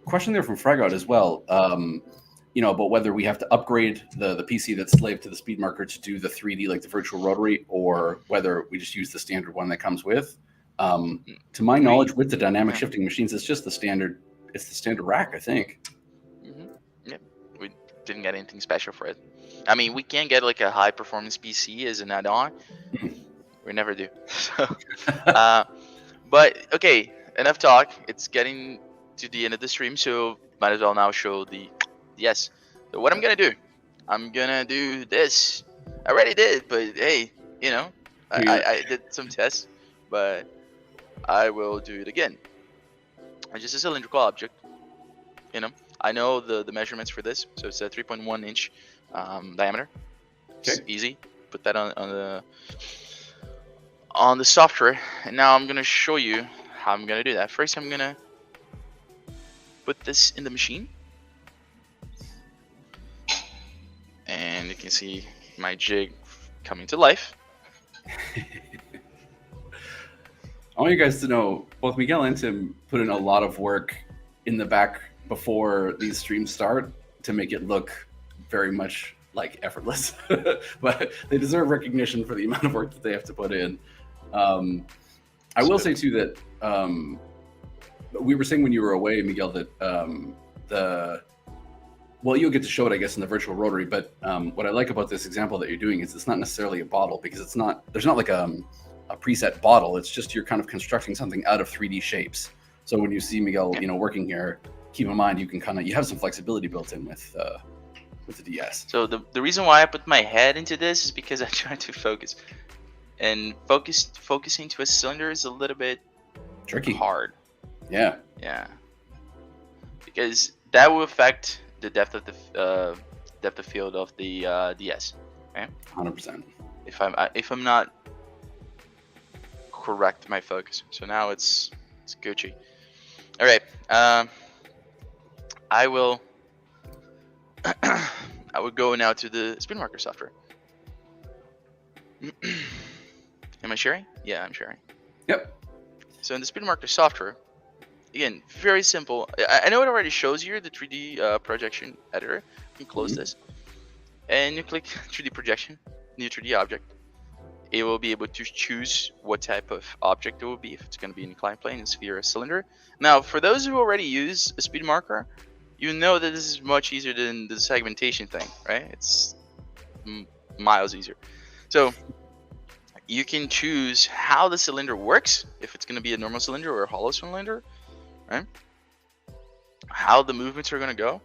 question there from Fragout as well. But whether we have to upgrade the PC that's slave to the SpeedMarker to do the 3D like the virtual rotary, or whether we just use the standard one that comes with. To my knowledge, with the dynamic shifting machines, it's just the standard. It's the standard rack, I think. Yep, we didn't get anything special for it. I mean, we can get like a high performance PC as an add-on. We never do. So, but okay, enough talk. It's getting to the end of the stream, so might as well now show the yes. So what I'm gonna do, I'm gonna do this. I already did, but hey, I did some tests, but I will do it again. It's just a cylindrical object. I know the measurements for this, so it's a 3.1 inch diameter. It's easy. Put that on the software, and now I'm gonna show you how I'm gonna do that. First, I'm gonna put this in the machine, and you can see my jig coming to life. I want you guys to know both Miguel and Tim put in a lot of work in the back before these streams start to make it look very much like effortless. But they deserve recognition for the amount of work that they have to put in. I will say too that we were saying when you were away, Miguel, that you'll get to show it, I guess, in the virtual rotary. But what I like about this example that you're doing is it's not necessarily a bottle, because there's not like a preset bottle. It's just you're kind of constructing something out of 3D shapes. So when you see Miguel, working here, keep in mind you have some flexibility built in with the DS. So the reason why I put my head into this is because I try to focus. And focusing to a cylinder is a little bit tricky, hard. Yeah. Because that will affect the depth of field of the DS. Right? 100%. If I'm not correct my focus. So now it's Gucci. All right. I will go now to the SpeedMarker software. Am I sharing? Yeah, I'm sharing. Yep. So in the SpeedMarker software, again, very simple. I know it already shows here the 3D projection editor. You can close this, and you click 3D projection, new 3D object. It will be able to choose what type of object it will be, if it's going to be an inclined plane, a sphere, a cylinder. Now, for those who already use a SpeedMarker, you know that this is much easier than the segmentation thing, right? It's miles easier. So you can choose how the cylinder works, if it's going to be a normal cylinder or a hollow cylinder, right? How the movements are going to go.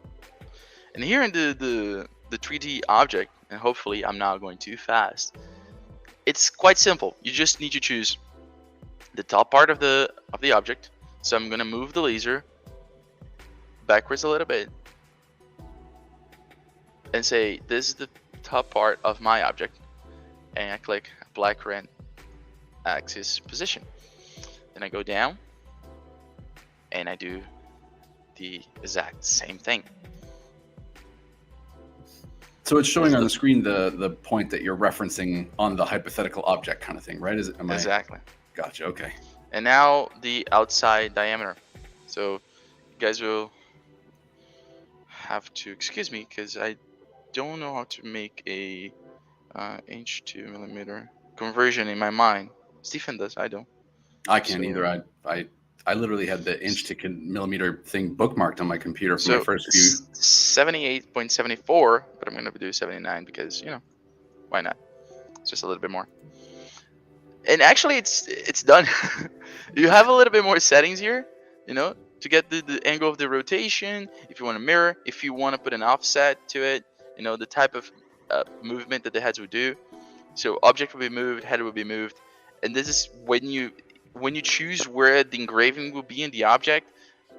And here in the 3D object, and hopefully I'm not going too fast, it's quite simple. You just need to choose the top part of the object. So I'm going to move the laser backwards a little bit and say this is the top part of my object, and I click black red axis position. Then I go down and I do the exact same thing. So it's showing on the screen the point that you're referencing on the hypothetical object kind of thing, right? Exactly. Gotcha. Okay. And now the outside diameter. So you guys will have to excuse me because I don't know how to make a inch to millimeter conversion in my mind. Stephen does. I don't. I can't either. I literally had the inch to millimeter thing bookmarked on my computer for my first few. 78.74, but I'm going to do 79 because, why not? It's just a little bit more. And actually, it's done. You have a little bit more settings here, to get the angle of the rotation, if you want to mirror, if you want to put an offset to it, the type of movement that the heads would do. So object will be moved, head will be moved. And this is when you choose where the engraving will be in the object,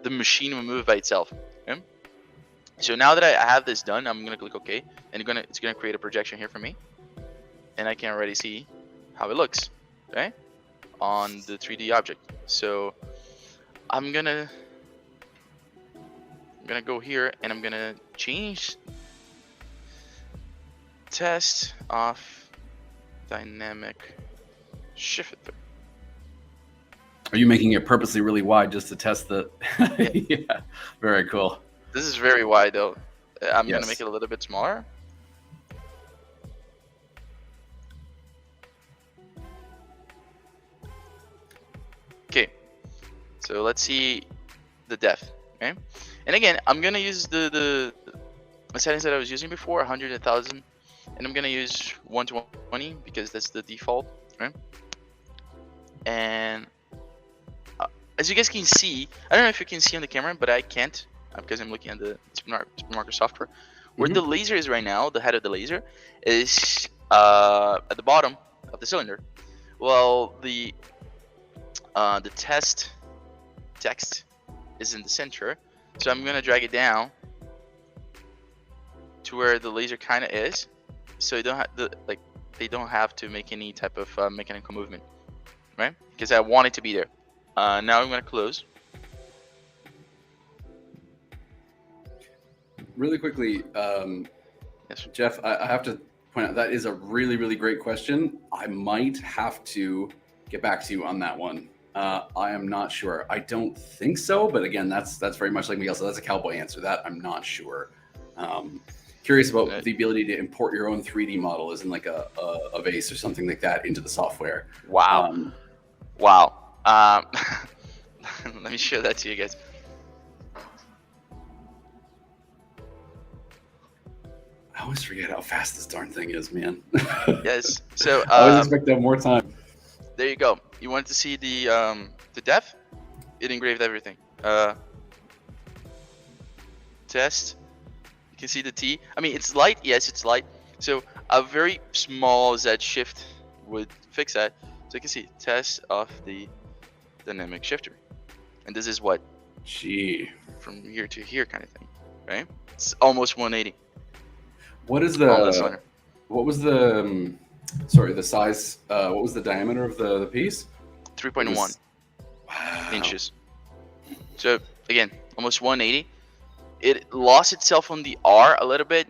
the machine will move by itself. Okay? So now that I have this done, I'm gonna click OK, and it's gonna create a projection here for me, and I can already see how it looks, okay, on the 3D object. So I'm gonna go here and I'm gonna change test off dynamic shifter. Are you making it purposely really wide just to test the? Yeah. Yeah, very cool. This is very wide though. I'm gonna Yes. make it a little bit smaller. Okay, so let's see the depth. Okay, and again, I'm gonna use the settings that I was using before, 100, 1000, and I'm gonna use 120 because that's the default. Right, and as you guys can see, I don't know if you can see on the camera, but I can't because I'm looking at the SpeedMarker software. Where the laser is right now, the head of the laser is at the bottom of the cylinder. Well, the test text is in the center, so I'm gonna drag it down to where the laser kind of is, so you don't have they don't have to make any type of mechanical movement, right? Because I want it to be there. Now I'm gonna close. Really quickly, Yes. Jeff, I have to point out that is a really, really great question. I might have to get back to you on that one. I am not sure. I don't think so, but again, that's very much like Miguel. So that's a cowboy answer. That I'm not sure. Curious about the ability to import your own 3D model, as in like a vase or something like that, into the software. Wow. Wow. Let me show that to you guys. I always forget how fast this darn thing is, man. Yes. So I always expect to have more time. there you go. You wanted to see the depth? It engraved everything. Test. You can see the T. I mean, it's light. Yes, it's light. So a very small Z shift would fix that. So you can see test of the dynamic shifter, and this is what Gee. from here to here kind of thing, right? It's almost 180. What is on this the? cylinder. What was the? Sorry, the size. What was the diameter of the piece? 3.1 Wow. inches. So again, almost 180. It lost itself on the R a little bit,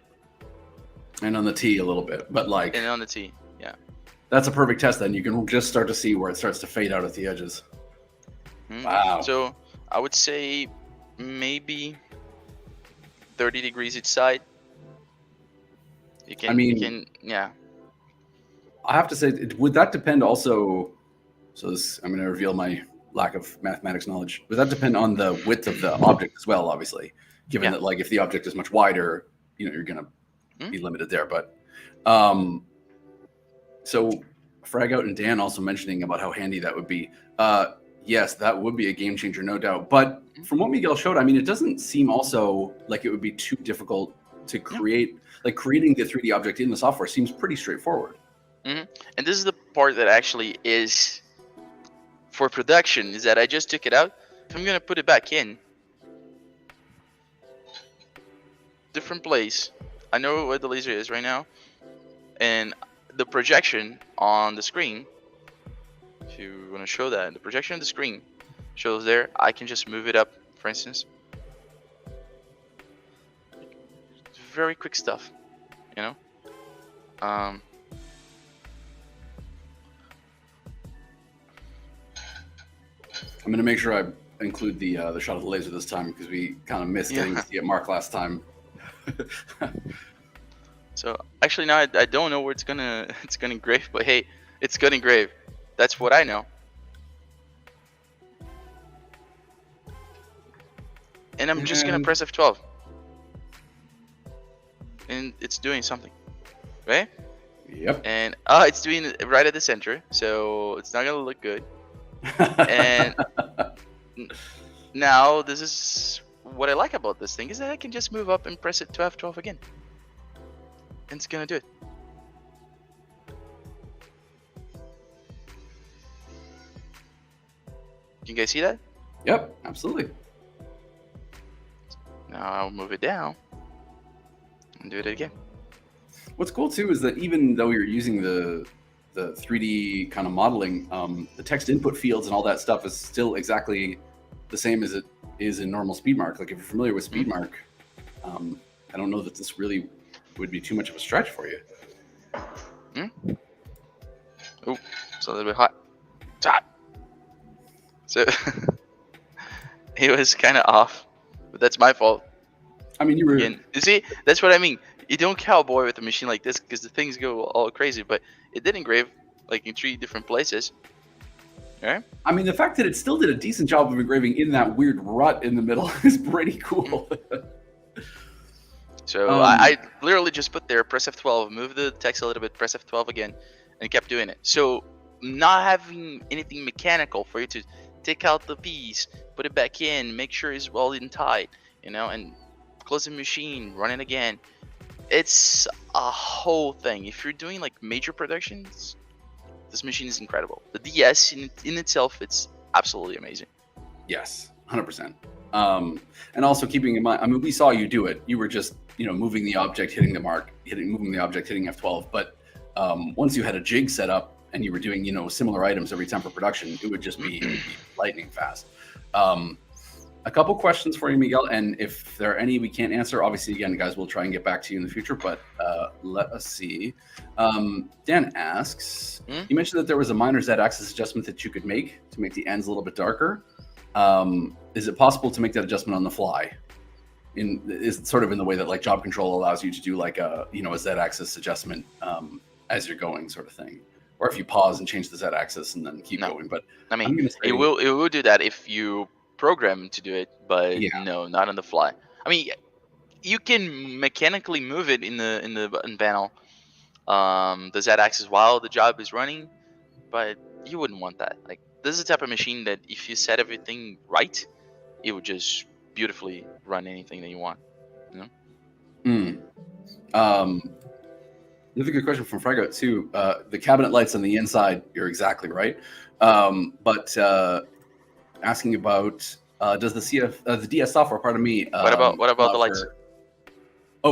And on the T a little bit, but like and on the T. Yeah. that's a perfect test. Then you can just start to see where it starts to fade out at the edges. Wow. So I would say maybe 30 degrees each side. You can. I mean, you can. Yeah. I have to say, would that depend also? So this, I'm going to reveal my lack of mathematics knowledge. Would that depend on the width of the object as well? Obviously, given that like if the object is much wider, you're going to be limited there. But so Fragout and Dan also mentioning about how handy that would be. Yes, that would be a game changer, no doubt. But from what Miguel showed, I mean, it doesn't seem also like it would be too difficult to create. Like creating the 3D object in the software seems pretty straightforward. And this is the part that actually is for production, is that I just took it out. If I'm gonna put it back in, different place. I know where the laser is right now, and the projection on the screen. If you want to show that, the projection on the screen shows there. I can just move it up, for instance. Very quick stuff, you know. I'm gonna make sure I include the shot of the laser this time because we kind of missed getting to see it mark last time. So actually now I don't know where it's gonna engrave, but hey, it's gonna engrave. That's what I know. And I'm just gonna press F12, and it's doing something, right? Yep. And it's doing it right at the center, so it's not gonna look good. And now this is what I like about this thing, is that I can just move up and press it to F12 again, and it's gonna do it. Can you guys see that? Yep, absolutely. Now I'll move it down and do it again. What's cool too is that even though you're using the 3D kind of modeling, the text input fields and all that stuff is still exactly the same as it is in normal SpeedMark. Like if you're familiar with SpeedMark, I don't know that this really would be too much of a stretch for you. Oh, it's a little bit hot. It's hot. So it was kind of off, but that's my fault. I mean, you were. Again, you see, that's what I mean. You don't cowboy with a machine like this because the things go all crazy. But it did engrave like in 3 different places. All right. I mean, the fact that it still did a decent job of engraving in that weird rut in the middle is pretty cool. So I literally just put there, press F12, move the text a little bit, press F12 again, and kept doing it. So not having anything mechanical for you to take out the piece, put it back in, make sure it's well in tight, and close the machine, run it again. It's a whole thing. If you're doing like major productions, this machine is incredible. The DS in itself, it's absolutely amazing. Yes, 100%. And also keeping in mind, I mean, we saw you do it. You were just, moving the object, hitting the mark, moving the object, hitting F12. But once you had a jig set up and you were doing, similar items every time for production, it would just be lightning fast. A couple questions for you, Miguel, and if there are any we can't answer, obviously, again, guys, we'll try and get back to you in the future, but let us see. Dan asks, you mentioned that there was a minor Z-axis adjustment that you could make to make the ends a little bit darker. Is it possible to make that adjustment on the fly? Is it sort of in the way that like job control allows you to do like a Z-axis adjustment as you're going sort of thing? Or if you pause and change the Z-axis and then keep going. But I mean, it will do that if you program to do it, but no, not on the fly. I mean, you can mechanically move it in the button panel, the Z-axis while the job is running, but you wouldn't want that. Like, this is the type of machine that if you set everything right, it would just beautifully run anything that you want. Another good question from Frago too. The cabinet lights on the inside, you're exactly right. But asking about does the DS software, pardon me. What about the lights?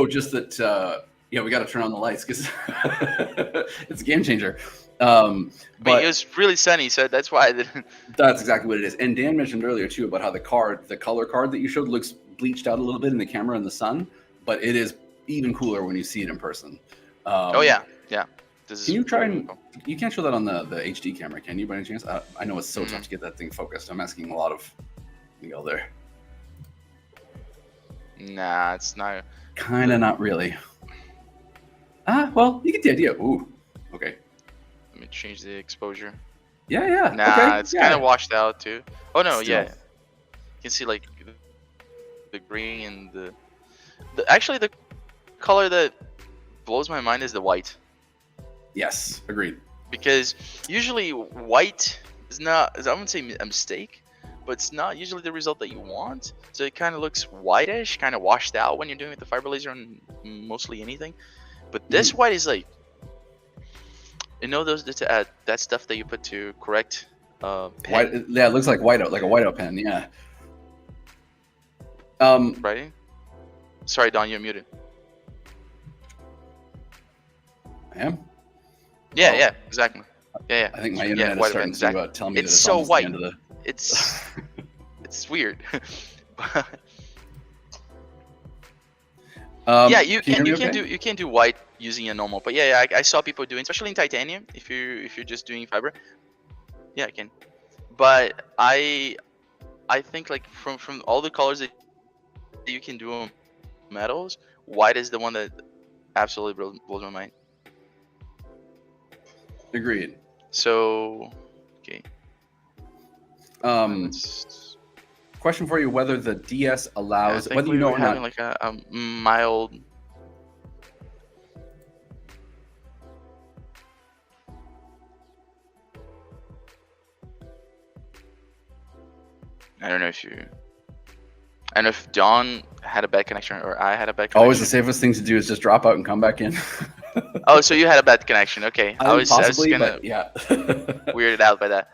Just that. We got to turn on the lights because it's a game changer. But it was really sunny, so that's why I didn't. That's exactly what it is. And Dan mentioned earlier too about how the color card that you showed looks bleached out a little bit in the camera in the sun, but it is even cooler when you see it in person. Yeah. Can you try and you can't show that on the HD camera, can you, by any chance? I know it's so tough to get that thing focused. I'm asking a lot of Miguel there. Nah, it's not. Kind of not really. Well, you get the idea. Ooh, okay. Let me change the exposure. Yeah. Nah, okay. it's kind of washed out too. Oh no, Still. You can see like the green and the actually the color that blows my mind is the white. Yes, agreed. Because usually white is not, I wouldn't say a mistake, but it's not usually the result that you want. So it kind of looks whitish, kind of washed out when you're doing with the fiber laser on mostly anything. But this white is like, those that stuff that you put to correct pen. White, yeah, it looks like whiteout, like a whiteout pen. Yeah. Right. Sorry, Don, you're muted. I am. Yeah, exactly. Yeah. I think my internet is starting to tell me that it's so white. The end of the... It's weird. You can do white using a normal, but I saw people doing, especially in titanium. If you're just doing fiber, I can. But I think like from all the colors that you can do on metals, white is the one that absolutely blows my mind. Agreed. So, okay. Question for you: whether the DS allows, whether you know or not, like a mild. I don't know if John had a bad connection or I had a bad connection. Always the safest thing to do is just drop out and come back in. Oh, so you had a bad connection. Okay. I was gonna weirded out by that.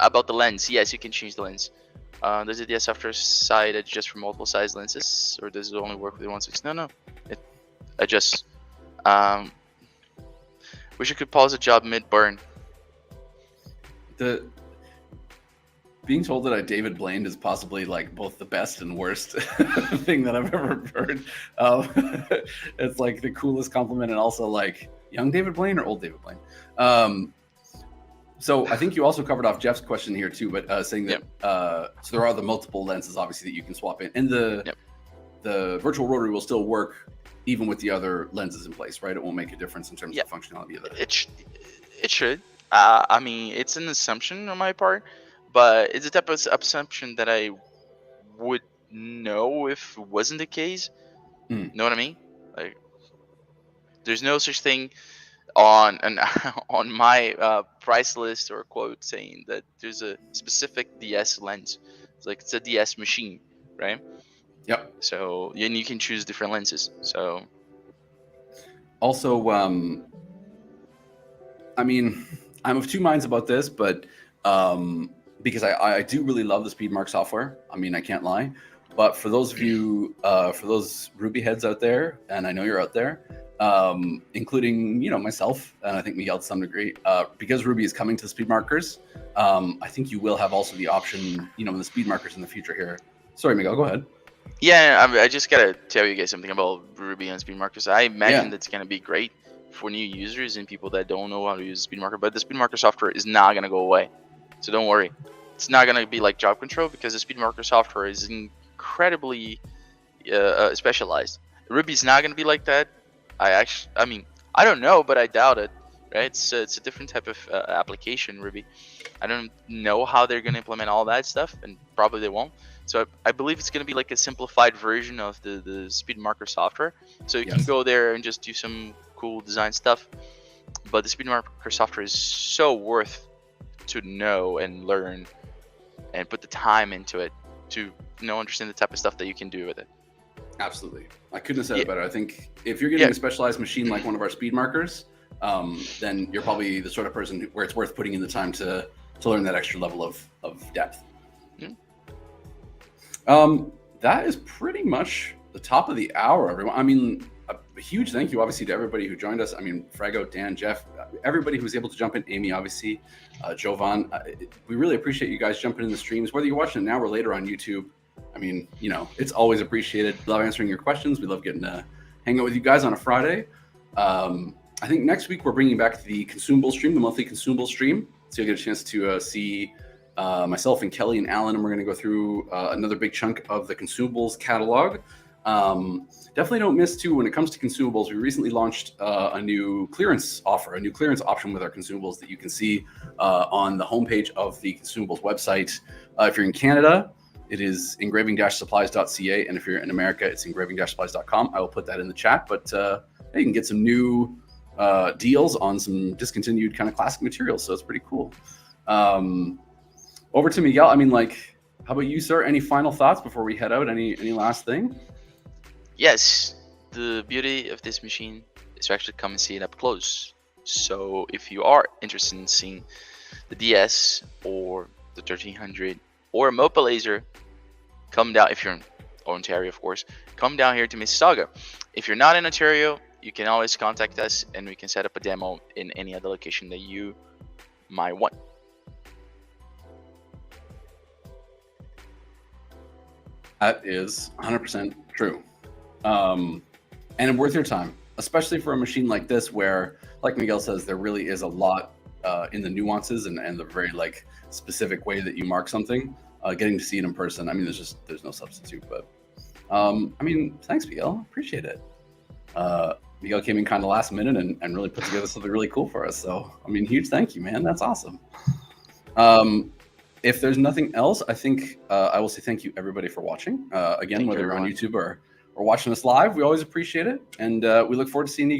About the lens. Yes, you can change the lens. Does the DS software side adjust for multiple size lenses, or does it only work with the 1.6? No. It adjusts. Wish you could pause a job mid-burn. Being told that I David Blaine is possibly like both the best and worst thing that I've ever heard. It's like the coolest compliment, and also like young David Blaine or old David Blaine. So I think you also covered off Jeff's question here too, but saying that so there are the multiple lenses obviously that you can swap in, and the virtual rotary will still work even with the other lenses in place, right? It won't make a difference in terms of the functionality of it. It should. I mean, it's an assumption on my part, but it's a type of assumption that I would know if it wasn't the case. Know what I mean? Like, there's no such thing on on my price list or quote saying that there's a specific DS lens. It's like it's a DS machine, right? Yep. So and you can choose different lenses. So also, I mean, I'm of two minds about this, but because I do really love the SpeedMark software. I mean, I can't lie. But for those of you, for those Ruby heads out there, and I know you're out there, including myself, and I think Miguel to some degree, because Ruby is coming to the SpeedMarkers, I think you will have also the option, in the SpeedMarkers in the future here. Sorry, Miguel, go ahead. Yeah, I just gotta tell you guys something about Ruby and SpeedMarkers. I imagine that's gonna be great for new users and people that don't know how to use SpeedMarker. But the SpeedMarker software is not gonna go away, so don't worry. It's not gonna be like job control because the SpeedMarker software is incredibly specialized. Ruby's not gonna be like that. I mean, I don't know, but I doubt it. Right? It's a different type of application, Ruby. I don't know how they're gonna implement all that stuff, and probably they won't. So I believe it's gonna be like a simplified version of the SpeedMarker software. So you can go there and just do some cool design stuff. But the SpeedMarker software is so worth to know and learn and put the time into it to understand the type of stuff that you can do with it. Absolutely. I couldn't have said it better. I think if you're getting a specialized machine like one of our SpeedMarkers, then you're probably the sort of person where it's worth putting in the time to learn that extra level of depth. That is pretty much the top of the hour, everyone. I mean, a huge thank you, obviously, to everybody who joined us. I mean, Frago, Dan, Jeff, everybody who was able to jump in, Amy, obviously, Jovan. We really appreciate you guys jumping in the streams, whether you're watching it now or later on YouTube. I mean, it's always appreciated. We love answering your questions. We love getting to hang out with you guys on a Friday. I think next week we're bringing back the consumable stream, the monthly consumable stream. So you'll get a chance to see myself and Kelly and Alan, and we're going to go through another big chunk of the consumables catalog. Definitely don't miss too when it comes to consumables. We recently launched a new clearance option with our consumables that you can see on the homepage of the consumables website. If you're in Canada, it is engraving-supplies.ca, and if you're in America, it's engraving-supplies.com. I will put that in the chat, but you can get some new deals on some discontinued kind of classic materials, so it's pretty cool. Over to Miguel. I mean, how about you, sir? Any final thoughts before we head out? Any last thing? Yes, the beauty of this machine is to actually come and see it up close. So if you are interested in seeing the DS or the 1300 or a Mopa laser, come down. If you're in Ontario, of course, come down here to Mississauga. If you're not in Ontario, you can always contact us and we can set up a demo in any other location that you might want. That is 100% true. And worth your time, especially for a machine like this, where, like Miguel says, there really is a lot in the nuances and the very specific way that you mark something. Getting to see it in person, I mean, there's no substitute. But I mean, thanks, Miguel. Appreciate it. Miguel came in kind of last minute and really put together something really cool for us. So, I mean, huge thank you, man. That's awesome. If there's nothing else, I think I will say thank you, everybody, for watching. Again, whether you're on YouTube or watching us live, we always appreciate it. And we look forward to seeing you